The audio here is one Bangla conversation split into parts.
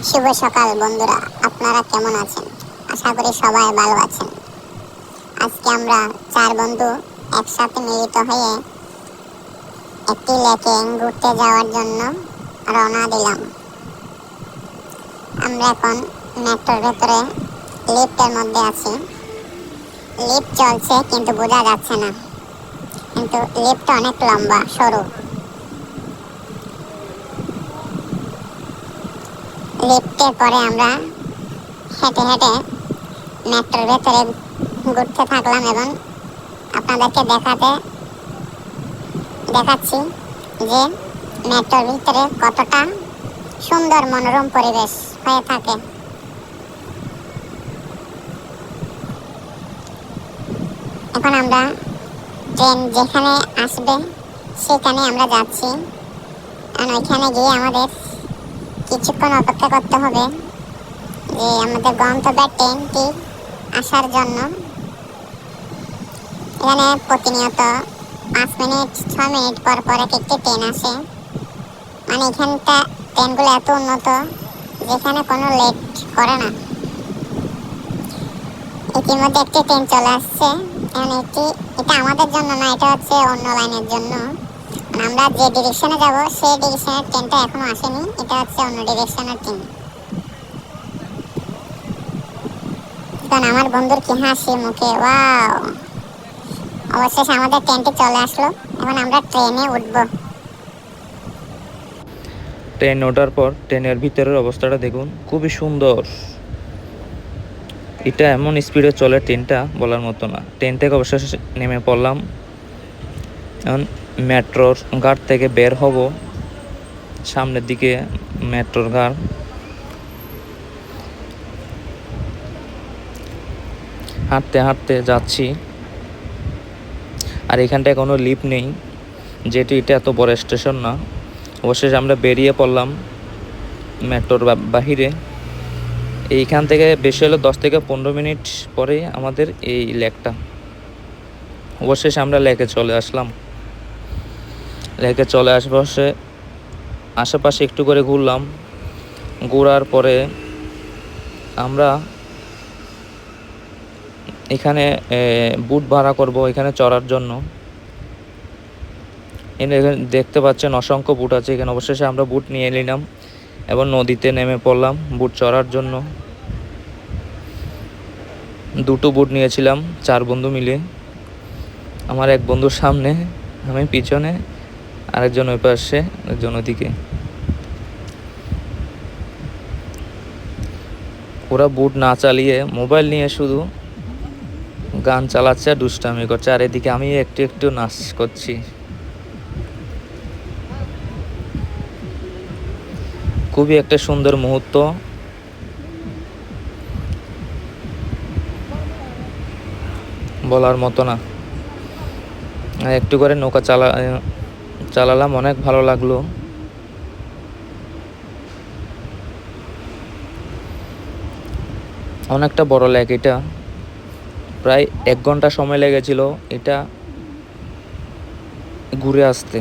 শুভ সকাল বন্ধুরা, আপনারা কেমন আছেন? আশা করি সবাই ভালো আছেন। আজকে আমরা 4 বন্ধু একসাথে মিলিত হয়ে একটি লেকে ঘুরতে যাওয়ার জন্য রওনা দিলাম। আমরা এখন মেট্রোর ভেতরে লিফটের মধ্যে আছি। লিফট চলছে কিন্তু বোঝা যাচ্ছে না, কিন্তু লিফটটা অনেক লম্বা সরু। লিফটের পরে আমরা হেঁটে হেঁটে মেট্রোর ভেতরে ঘুরতে থাকলাম এবং আপনাদেরকে দেখাচ্ছি যে মেট্রোর ভিতরে কতটা সুন্দর মনোরম পরিবেশ হয়ে থাকে। এখন আমরা ট্রেন যেখানে আসবে সেখানে আমরা যাচ্ছি, আর ওইখানে গিয়ে আমাদের কিছুক্ষণ অপেক্ষা করতে হবে যে আমাদের গন্তব্যের ট্রেনটি আসার জন্য। এখানে প্রতিনিয়ত 5 মিনিট 6 মিনিট পর পর একটি ট্রেন আসে। মানে এখানটা ট্রেনগুলো এত উন্নত যেখানে কোনো লেট করে না। ইতিমধ্যে একটি ট্রেন চলে আসছে। এটা আমাদের জন্য না, এটা হচ্ছে অন্য লাইনের জন্য। আমরা যে ডিরেকশনে যাব সেই ডিরেকশনের ট্রেনটা এখনো আসেনি, এটা হচ্ছে অন্য ডিরেকশনের ট্রেন। কারণ আমার বন্ধুর কি হাসি মুখে, ওয়াও! অবশেষে আমাদের ট্রেনটি চলে আসলো। এখন আমরা ট্রেনে উঠবো। ট্রেন ওঠার পর ট্রেনের ভিতরের অবস্থাটা দেখুন, খুবই সুন্দর। এটা এমন স্পিডে চলে ট্রেনটা, বলার মতো না। ট্রেন থেকে অবশেষে নেমে পড়লাম। এখন মেট্রোর ঘাট থেকে বের হব, সামনের দিকে মেট্রোর ঘাট। হাঁটতে হাঁটতে যাচ্ছি, আর এখানটায় কোনো লিফট নেই, যেটি এটা এত বড় স্টেশন না। অবশেষে আমরা বেরিয়ে পড়লাম মেট্রোর বাহিরে। এইখান থেকে বেশি হলে 10 থেকে 15 মিনিট পরে আমাদের এই লেকটা। অবশেষে আমরা লেকে চলে আসলাম। লেকে চলে আশেপাশে একটু করে ঘুরলাম। ঘোরার পরে আমরা এখানে বুট ভাড়া করব এখানে চড়ার জন্য। এখানে দেখতে পাচ্ছেন অসংখ্য বুট আছে এখানে। অবশেষে আমরা বুট নিয়ে নিলাম এবং নদীতে নেমে পড়লাম বুট চড়ার জন্য। 2টো বুট নিয়েছিলাম 4 বন্ধু মিলে। আমার এক বন্ধুর সামনে, আমি পিছনে, আরেকজন ওই পাশে, একজন ওদিকে। ওরা বুট না চালিয়ে মোবাইল নিয়ে শুধু গান চালাচ্ছে আর দুষ্টামি করছে, আর এদিকে আমি একটু একটু নাচ করছি। খুবই একটা সুন্দর মুহূর্ত, বলার মতো না। একটু করে নৌকা চালালাম, অনেক ভালো লাগলো। অনেকটা বড় লেক এটা, প্রায় 1 ঘন্টা সময় লেগেছিল এটা ঘুরে আসতে।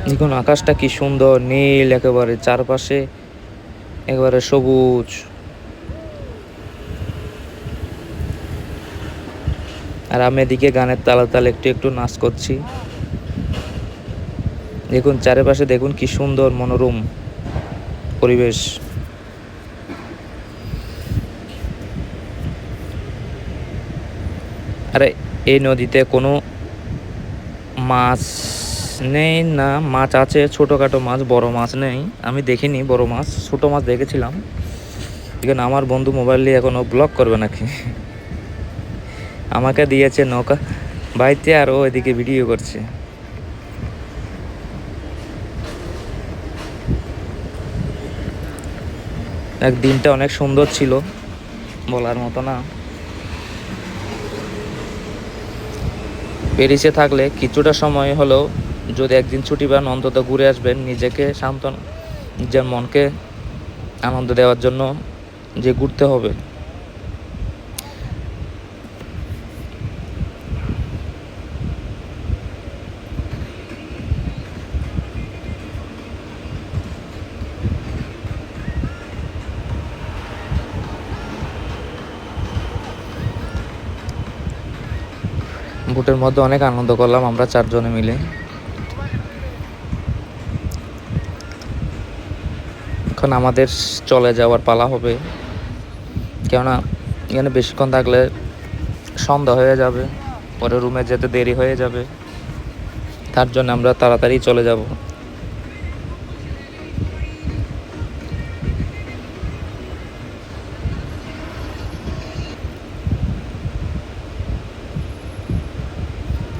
দেখুন আকাশটা কি সুন্দর নীল, একেবারে চারপাশে একেবারে সবুজ। আর আমি এদিকে গানের তালে তালে একটু একটু নাচ করছি। দেখুন চারিপাশে, দেখুন কি সুন্দর মনোরম পরিবেশ। আরে এই নদীতে কোনো মাছ নেই না, মাছ আছে ছোটোখাটো মাছ, বড় মাছ নেই। আমি দেখিনি বড় মাছ, ছোট মাছ দেখেছিলাম। এখানে আমার বন্ধু মোবাইল নিয়ে এখনো ব্লগ করবে নাকি, আমাকে দিয়েছে নৌকা বাইতে আর ও এদিকে ভিডিও করছে। দিনটা অনেক সুন্দর ছিল, বলার মতো না। প্যারিসে থাকলে কিছুটা সময় হলেও যদি একদিন ছুটি পান, অন্তত ঘুরে আসবেন। নিজেকে নিজের মনকে আনন্দ দেওয়ার জন্য যে ঘুরতে হবে। বোটের মধ্যে অনেক আনন্দ করলাম আমরা 4 জনে মিলে। এখন আমাদের চলে যাওয়ার পালা হবে, কেননা এখানে বেশিক্ষণ থাকলে সন্ধ্যা হয়ে যাবে, পরে রুমে যেতে দেরি হয়ে যাবে, তার জন্য আমরা তাড়াতাড়ি চলে যাব।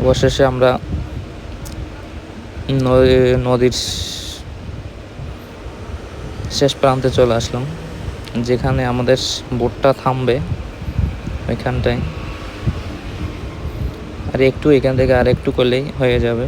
অবশেষে আমরা নদীর শেষ প্রান্তে চলে আসলাম, যেখানে আমাদের বোটটা থামবে ওইখানটায়। আর একটু এখান থেকে আর একটু করলেই হয়ে যাবে।